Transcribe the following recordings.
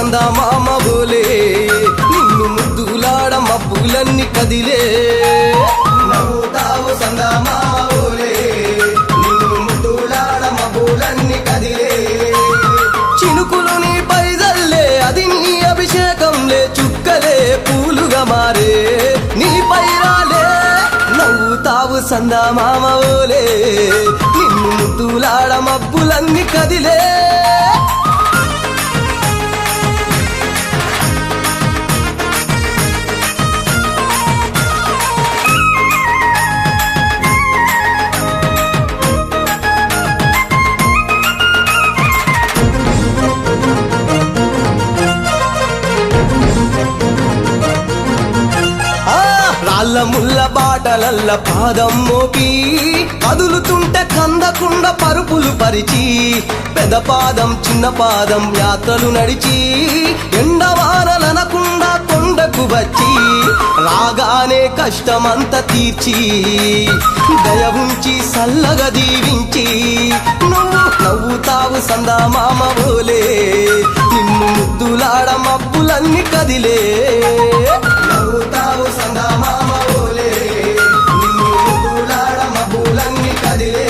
సందమామ బోలే నిన్ను ముద్దులాడ మబ్బులన్నీ కదిలే నవ్వుతావు సందమామ బోలే నిన్ను ముద్దులాడ మబ్బులన్నీ కదిలే చినుకులు నీ పైదల్లే అది నీ అభిషేకంలే చుక్కలే పూలుగా మారే నీ పైరాలే నవ్వుతావు సందమామ బోలే నిన్ను ముద్దులాడ మబ్బులన్నీ కదిలే రాళ్ళ ముళ్ళ బాటలల్ల పాదం మోపి కదులుతుంటే కందకుండా పరుపులు పరిచి పెద పాదం చిన్న పాదం యాత్రలు నడిచి ఎండవానలనకుండా కొండకు వచ్చి రాగానే కష్టమంత తీర్చి దయ ఉంచి సల్లగా దీవించి నువ్వు నవ్వుతావు సందమామ బోలే నిన్ను ముద్దులాడ మబ్బులన్నీ కదిలే నవ్వుతావు సందమామ బోలే నిన్ను ముద్దులాడ మబ్బులన్నీ కదిలే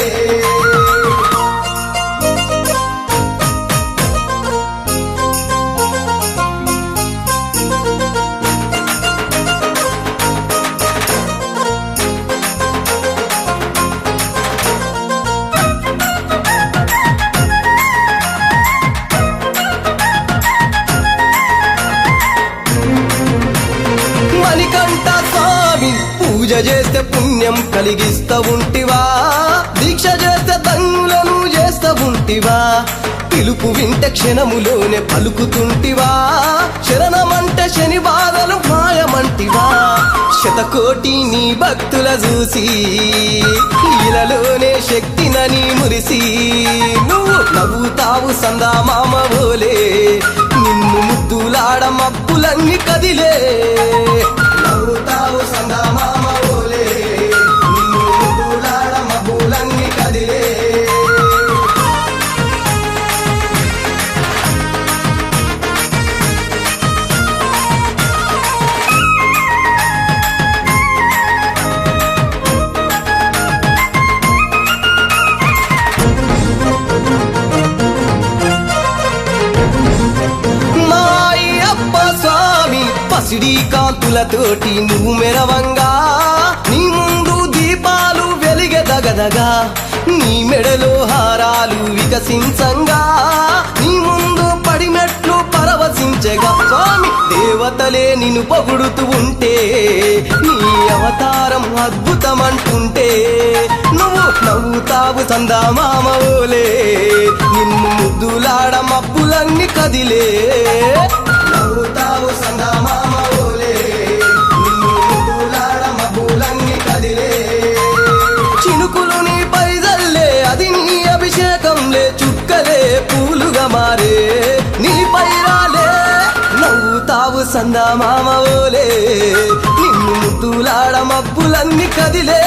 మణికంఠ స్వామి పూజ చేస్తే పుణ్యం కలిగిస్తా ఉంటివా దీక్ష చేస్తే ధన్యులను చేస్తా ఉంటివా పిలుపు వింటే క్షణములోనే పలుకుతుంటివా శరణమంటే శని బాధలు మాయమంటివా శతకోటి నీ భక్తుల చూసి ఇలలోనే శక్తినని మురిసి నువ్వు నవ్వుతావు సందమామ బోలే నిన్ను ముద్దులాడ మబ్బులన్నీ కదిలే నవ్వుతావు సందమామ బోలే నిన్ను ముద్దులాడ మబ్బులన్నీ కదిలే పసిడి కాంతులతోటి నువ్వు మెరవంగా నీ ముందు దీపాలు వెలిగెదగదగా నీ మెడలో హారాలు వికసించంగా నీ ముందు పడిమెట్లు పరవశించగా స్వామి దేవతలే నిన్ను పొగుడుతూ ఉంటే నీ అవతారం అద్భుతమంటుంటే నువ్వు నవ్వుతావు సందమామ బోలే నిన్ను ముద్దులాడ మబ్బులన్నీ కదిలే నవ్వుతావు సందమామ బోలే నిన్ను ముద్దులాడ మబ్బులన్నీ కదిలే చినుకులు నీ పైదల్లే అది నీ అభిషేకంలే చుక్కలే పూలుగా మారే నీ పైరాలే నవ్వుతావు సందమామ బోలే నిన్ను ముద్దులాడ మబ్బులన్నీ కదిలే